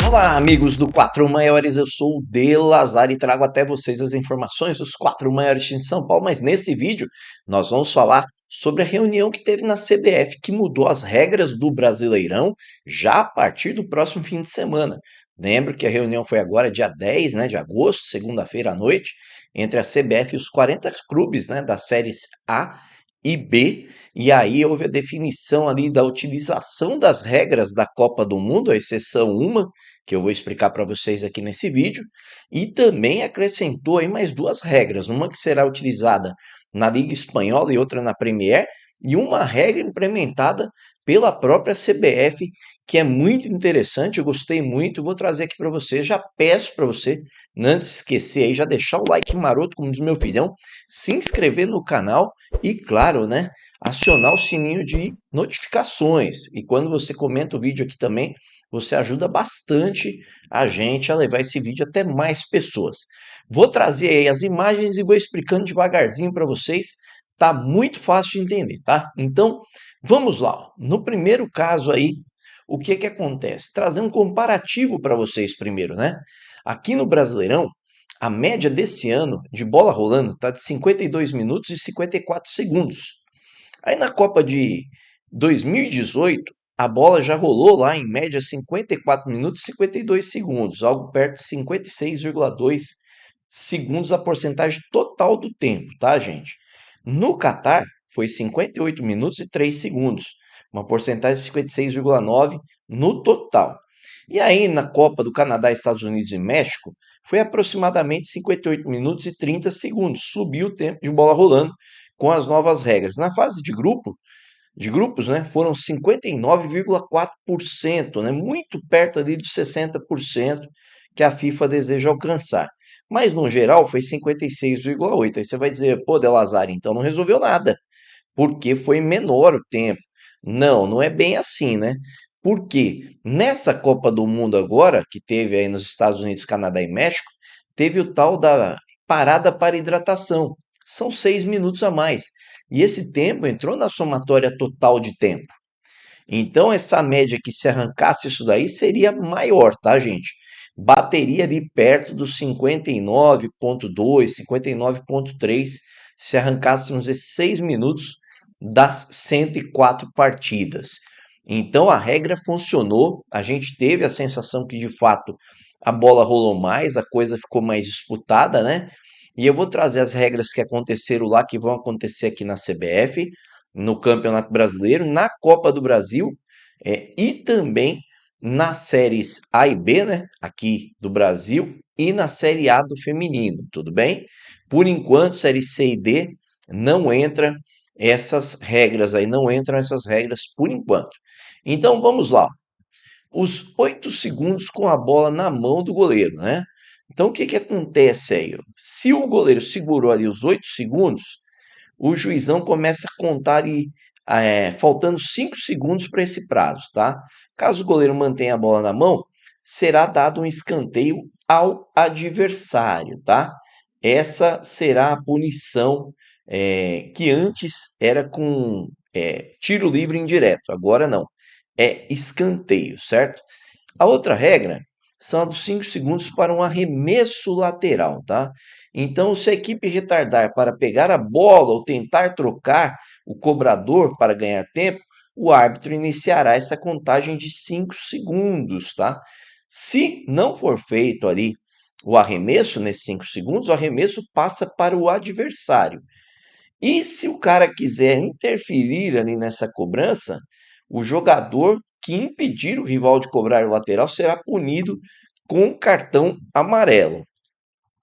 Olá, amigos do Quatro Maiores, eu sou o De Lazar e trago até vocês as informações dos quatro maiores times de São Paulo, mas nesse vídeo nós vamos falar sobre a reunião que teve na CBF, que mudou as regras do Brasileirão já a partir do próximo fim de semana. Lembro que a reunião foi agora dia 10, de agosto, segunda-feira à noite, entre a CBF e os 40 clubes, das séries A e B, e aí houve a definição ali da utilização das regras da Copa do Mundo, à exceção uma, que eu vou explicar para vocês aqui nesse vídeo, e também acrescentou aí mais duas regras, uma que será utilizada na Liga Espanhola e outra na Premier, e uma regra implementada pela própria CBF, que é muito interessante, eu gostei muito, vou trazer aqui para você, já peço para você, antes de esquecer aí, já deixar o like maroto, como diz meu filhão, se inscrever no canal e, claro, acionar o sininho de notificações. E quando você comenta o vídeo aqui também, você ajuda bastante a gente a levar esse vídeo até mais pessoas. Vou trazer aí as imagens e vou explicando devagarzinho para vocês. Tá muito fácil de entender, tá? Então, vamos lá. No primeiro caso aí, o que que acontece? Trazer um comparativo para vocês primeiro, Aqui no Brasileirão, a média desse ano de bola rolando está de 52 minutos e 54 segundos. Aí na Copa de 2018, a bola já rolou lá em média 54 minutos e 52 segundos, algo perto de 56,2 segundos a porcentagem total do tempo, tá, gente? No Catar foi 58 minutos e 3 segundos, uma porcentagem de 56,9 no total. E aí na Copa do Canadá, Estados Unidos e México foi aproximadamente 58 minutos e 30 segundos, subiu o tempo de bola rolando com as novas regras. Na fase de grupos, foram 59,4%, muito perto ali dos 60% que a FIFA deseja alcançar. Mas no geral foi 56,8%. Aí você vai dizer, pô, Delazar, então não resolveu nada, porque foi menor o tempo. Não, não é bem assim, Porque nessa Copa do Mundo agora, que teve aí nos Estados Unidos, Canadá e México, teve o tal da parada para hidratação. São 6 minutos a mais. E esse tempo entrou na somatória total de tempo. Então, essa média que se arrancasse isso daí seria maior, tá, gente? Bateria ali perto dos 59,2, 59,3 se arrancássemos esses 6 minutos das 104 partidas. Então, a regra funcionou, a gente teve a sensação que, de fato, a bola rolou mais, a coisa ficou mais disputada, E eu vou trazer as regras que aconteceram lá, que vão acontecer aqui na CBF, no Campeonato Brasileiro, na Copa do Brasil, e também nas séries A e B, aqui do Brasil, e na Série A do feminino, tudo bem? Por enquanto, série C e D não entra essas regras aí, não entram essas regras por enquanto. Então vamos lá. Os 8 segundos com a bola na mão do goleiro, Então o que que acontece aí? Se o goleiro segurou ali os 8 segundos, o juizão começa a contar ali, faltando 5 segundos para esse prazo, tá? Caso o goleiro mantenha a bola na mão, será dado um escanteio ao adversário, tá? Essa será a punição que antes era com tiro livre indireto, agora não. É escanteio, certo? A outra regra são a dos 5 segundos para um arremesso lateral, tá? Então, se a equipe retardar para pegar a bola ou tentar trocar o cobrador para ganhar tempo, o árbitro iniciará essa contagem de 5 segundos, tá? Se não for feito ali o arremesso nesses 5 segundos, o arremesso passa para o adversário. E se o cara quiser interferir ali nessa cobrança, o jogador que impedir o rival de cobrar o lateral será punido com cartão amarelo.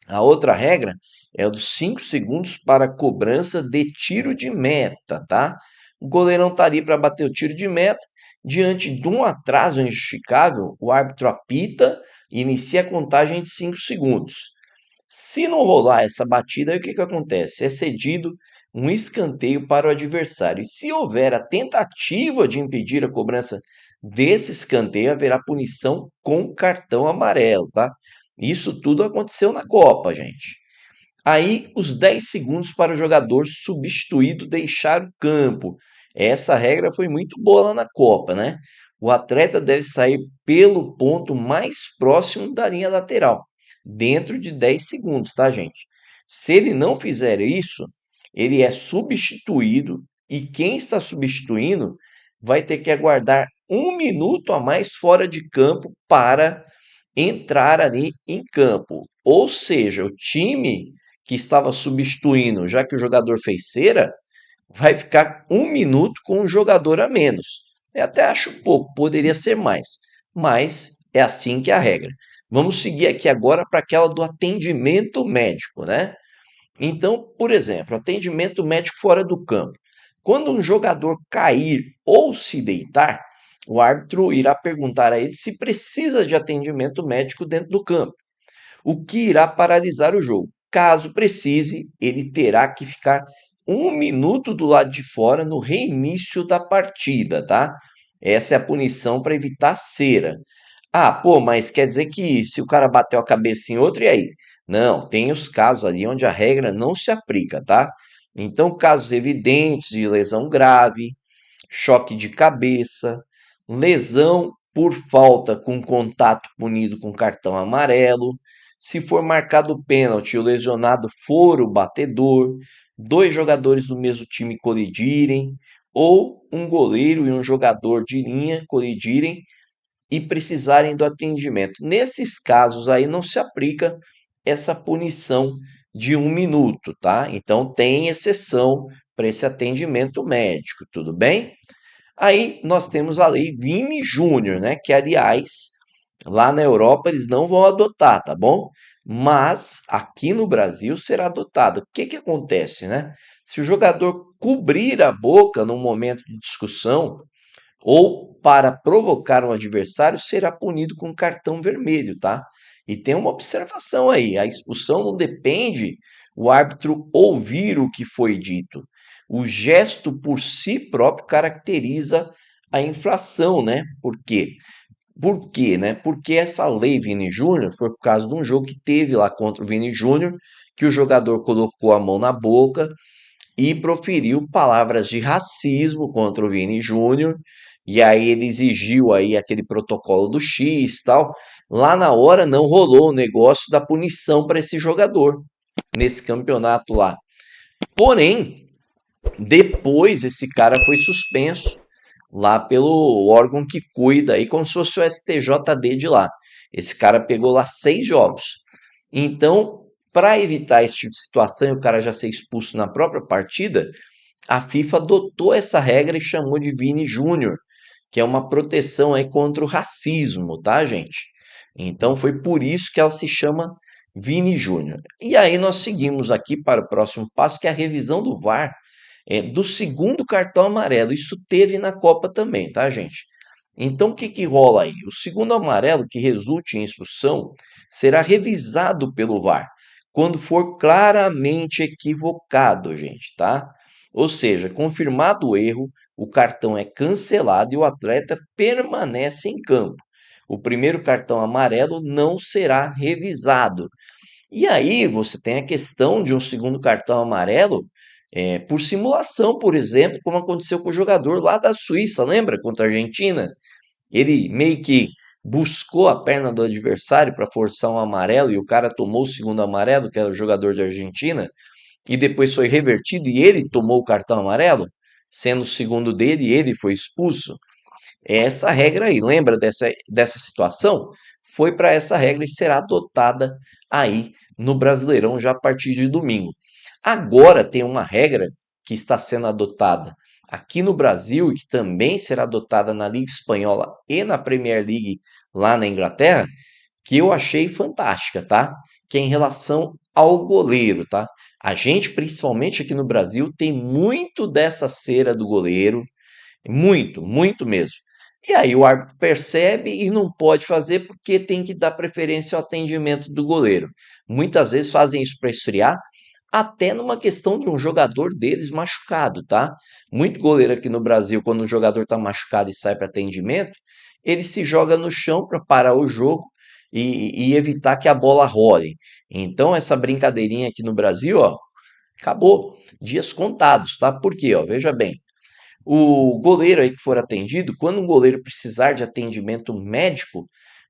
A outra regra é o dos 5 segundos para cobrança de tiro de meta, tá? O goleirão está ali para bater o tiro de meta. Diante de um atraso injustificável, o árbitro apita e inicia a contagem de 5 segundos. Se não rolar essa batida, aí o que que acontece? É cedido um escanteio para o adversário. E se houver a tentativa de impedir a cobrança desse escanteio, haverá punição com cartão amarelo, tá? Isso tudo aconteceu na Copa, gente. Aí, os 10 segundos para o jogador substituído deixar o campo. Essa regra foi muito boa lá na Copa, o atleta deve sair pelo ponto mais próximo da linha lateral, dentro de 10 segundos, tá, gente? Se ele não fizer isso, ele é substituído e quem está substituindo vai ter que aguardar 1 minuto a mais fora de campo para entrar ali em campo. Ou seja, o time que estava substituindo, já que o jogador fez cera, vai ficar 1 minuto com um jogador a menos. Eu até acho pouco, poderia ser mais, mas é assim que é a regra. Vamos seguir aqui agora para aquela do atendimento médico, né? Então, por exemplo, atendimento médico fora do campo. Quando um jogador cair ou se deitar, o árbitro irá perguntar a ele se precisa de atendimento médico dentro do campo, o que irá paralisar o jogo. Caso precise, ele terá que ficar 1 minuto do lado de fora no reinício da partida, tá? Essa é a punição para evitar cera. Ah, pô, mas quer dizer que se o cara bateu a cabeça em outro, e aí? Não, tem os casos ali onde a regra não se aplica, tá? Então, casos evidentes de lesão grave, choque de cabeça, lesão por falta com contato punido com cartão amarelo, se for marcado pênalti e o lesionado for o batedor, dois jogadores do mesmo time colidirem, ou um goleiro e um jogador de linha colidirem e precisarem do atendimento. Nesses casos aí não se aplica essa punição de 1 minuto, tá? Então tem exceção para esse atendimento médico, tudo bem? Aí nós temos a lei Vini Júnior, né? Que aliás, lá na Europa eles não vão adotar, tá bom? Mas aqui no Brasil será adotado. O que que acontece, né? Se o jogador cobrir a boca num momento de discussão, ou para provocar um adversário, será punido com cartão vermelho, tá? E tem uma observação aí: a expulsão não depende o árbitro ouvir o que foi dito. O gesto por si próprio caracteriza a infração, né? Por quê? Por quê, né? Porque essa lei Vini Júnior foi por causa de um jogo que teve lá contra o Vini Júnior, que o jogador colocou a mão na boca e proferiu palavras de racismo contra o Vini Júnior, e aí ele exigiu aí aquele protocolo do X e tal. Lá na hora não rolou o negócio da punição para esse jogador nesse campeonato lá. Porém, depois esse cara foi suspenso lá pelo órgão que cuida aí, como se fosse o STJD de lá. Esse cara pegou lá 6 jogos. Então, para evitar esse tipo de situação e o cara já ser expulso na própria partida, a FIFA adotou essa regra e chamou de Vini Júnior, que é uma proteção aí contra o racismo, tá, gente? Então foi por isso que ela se chama Vini Júnior. E aí nós seguimos aqui para o próximo passo, que é a revisão do VAR, do segundo cartão amarelo. Isso teve na Copa também, tá, gente? Então o que que rola aí? O segundo amarelo que resulte em expulsão será revisado pelo VAR quando for claramente equivocado, gente, tá? Ou seja, confirmado o erro, o cartão é cancelado e o atleta permanece em campo. O primeiro cartão amarelo não será revisado. E aí você tem a questão de um segundo cartão amarelo por simulação, por exemplo, como aconteceu com o jogador lá da Suíça, lembra? Contra a Argentina. Ele meio que buscou a perna do adversário para forçar um amarelo e o cara tomou o segundo amarelo, que era o jogador da Argentina, e depois foi revertido e ele tomou o cartão amarelo, sendo o segundo dele e ele foi expulso. É essa regra aí, lembra dessa situação? Foi para essa regra e será adotada aí no Brasileirão já a partir de domingo. Agora tem uma regra que está sendo adotada aqui no Brasil e que também será adotada na Liga Espanhola e na Premier League lá na Inglaterra, que eu achei fantástica, tá? Que é em relação ao goleiro, tá? A gente, principalmente aqui no Brasil, tem muito dessa cera do goleiro, muito, muito mesmo. E aí o árbitro percebe e não pode fazer porque tem que dar preferência ao atendimento do goleiro. Muitas vezes fazem isso para esfriar, até numa questão de um jogador deles machucado, tá? Muito goleiro aqui no Brasil, quando um jogador está machucado e sai para atendimento, ele se joga no chão para parar o jogo e evitar que a bola role. Então essa brincadeirinha aqui no Brasil, ó, acabou. Dias contados, tá? Por quê? Ó, veja bem. O goleiro aí que for atendido, quando um goleiro precisar de atendimento médico,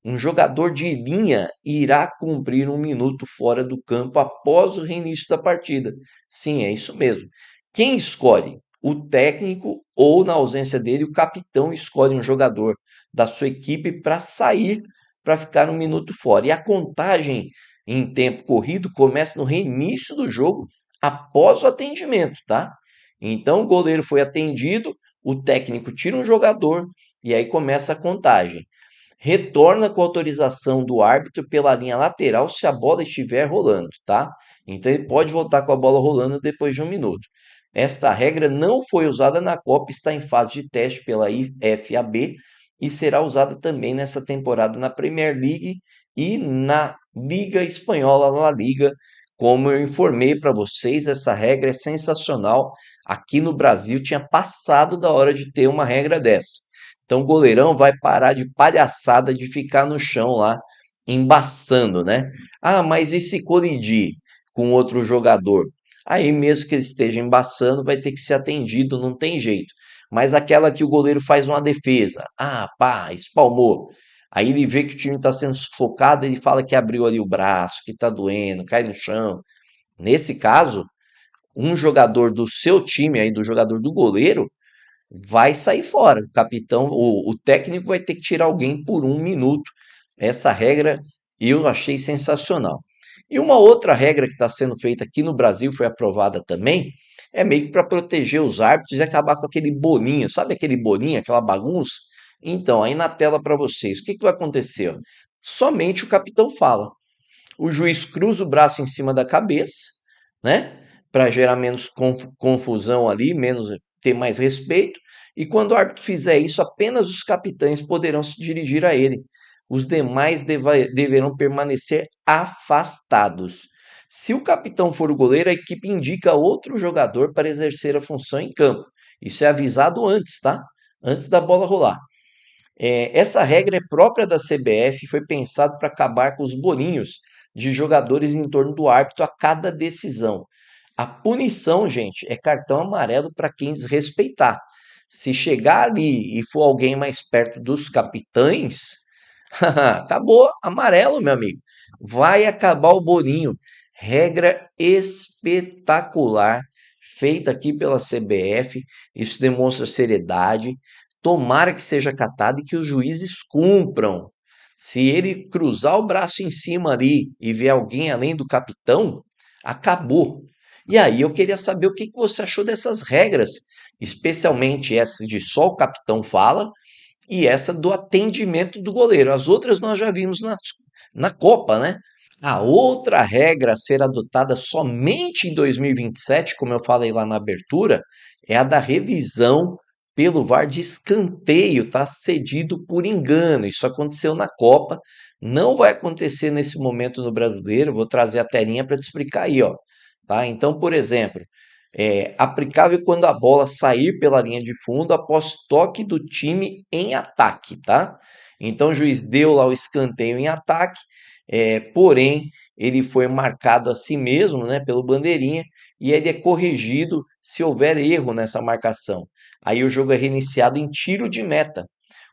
um jogador de linha irá cumprir 1 minuto fora do campo após o reinício da partida. Sim, é isso mesmo. Quem escolhe? O técnico ou, na ausência dele, o capitão escolhe um jogador da sua equipe para sair, para ficar 1 minuto fora. E a contagem em tempo corrido começa no reinício do jogo após o atendimento, tá? Então o goleiro foi atendido, o técnico tira um jogador e aí começa a contagem. Retorna com autorização do árbitro pela linha lateral se a bola estiver rolando, tá? Então ele pode voltar com a bola rolando depois de 1 minuto. Esta regra não foi usada na Copa, está em fase de teste pela IFAB e será usada também nessa temporada na Premier League e na Liga Espanhola, La Liga. Como eu informei para vocês, essa regra é sensacional. Aqui no Brasil tinha passado da hora de ter uma regra dessa. Então o goleirão vai parar de palhaçada de ficar no chão lá embaçando, né? Ah, mas e se colidir com outro jogador? Aí mesmo que ele esteja embaçando, vai ter que ser atendido, não tem jeito. Mas aquela que o goleiro faz uma defesa, ah, pá, espalmou. Aí ele vê que o time está sendo sufocado, ele fala que abriu ali o braço, que está doendo, cai no chão. Nesse caso, um jogador do seu time aí, do jogador do goleiro, vai sair fora. O capitão, o técnico vai ter que tirar alguém por 1 minuto. Essa regra eu achei sensacional. E uma outra regra que está sendo feita aqui no Brasil, foi aprovada também, é meio que para proteger os árbitros e acabar com aquele bolinho, sabe aquele bolinho, aquela bagunça? Então, aí na tela para vocês, o que, que vai acontecer? Somente o capitão fala. O juiz cruza o braço em cima da cabeça, né? Para gerar menos confusão ali, menos ter mais respeito. E quando o árbitro fizer isso, apenas os capitães poderão se dirigir a ele. Os demais deverão permanecer afastados. Se o capitão for o goleiro, a equipe indica outro jogador para exercer a função em campo. Isso é avisado antes, tá? Antes da bola rolar. Essa regra é própria da CBF e foi pensado para acabar com os bolinhos de jogadores em torno do árbitro a cada decisão. A punição, gente, é cartão amarelo para quem desrespeitar. Se chegar ali e for alguém mais perto dos capitães, acabou, amarelo, meu amigo. Vai acabar o bolinho. Regra espetacular, feita aqui pela CBF. Isso demonstra seriedade. Tomara que seja acatado e que os juízes cumpram. Se ele cruzar o braço em cima ali e ver alguém além do capitão, acabou. E aí eu queria saber o que você achou dessas regras, especialmente essa de só o capitão fala e essa do atendimento do goleiro. As outras nós já vimos na Copa, né? A outra regra a ser adotada somente em 2027, como eu falei lá na abertura, é a da revisão pelo VAR de escanteio, tá? Cedido por engano. Isso aconteceu na Copa, não vai acontecer nesse momento no Brasileiro. Vou trazer a telinha para te explicar aí, ó. Tá? Então, por exemplo, aplicável quando a bola sair pela linha de fundo após toque do time em ataque, tá? Então o juiz deu lá o escanteio em ataque, porém ele foi marcado a si mesmo, né, pelo bandeirinha, e ele é corrigido se houver erro nessa marcação. Aí o jogo é reiniciado em tiro de meta.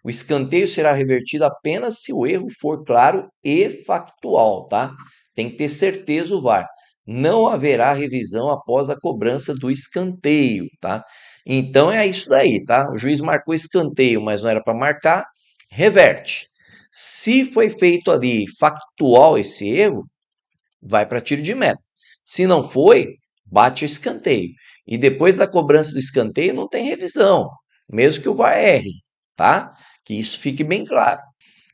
O escanteio será revertido apenas se o erro for claro e factual, tá? Tem que ter certeza o VAR. Não haverá revisão após a cobrança do escanteio, tá? Então é isso daí, tá? O juiz marcou escanteio, mas não era para marcar, reverte. Se foi feito ali factual esse erro, vai para tiro de meta. Se não foi, bate o escanteio. E depois da cobrança do escanteio não tem revisão, mesmo que o VAR erre, tá? Que isso fique bem claro.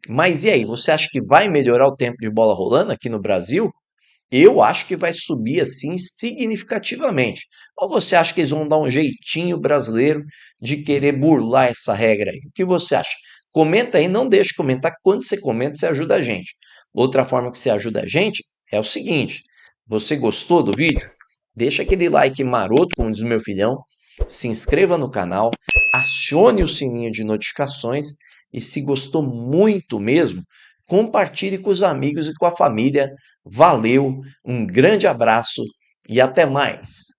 Mas e aí, você acha que vai melhorar o tempo de bola rolando aqui no Brasil? Eu acho que vai subir assim significativamente. Ou você acha que eles vão dar um jeitinho brasileiro de querer burlar essa regra aí? O que você acha? Comenta aí, não deixe de comentar, que quando você comenta, você ajuda a gente. Outra forma que você ajuda a gente é o seguinte: você gostou do vídeo? Deixa aquele like maroto, como diz o meu filhão, se inscreva no canal, acione o sininho de notificações e, se gostou muito mesmo, compartilhe com os amigos e com a família. Valeu, um grande abraço e até mais!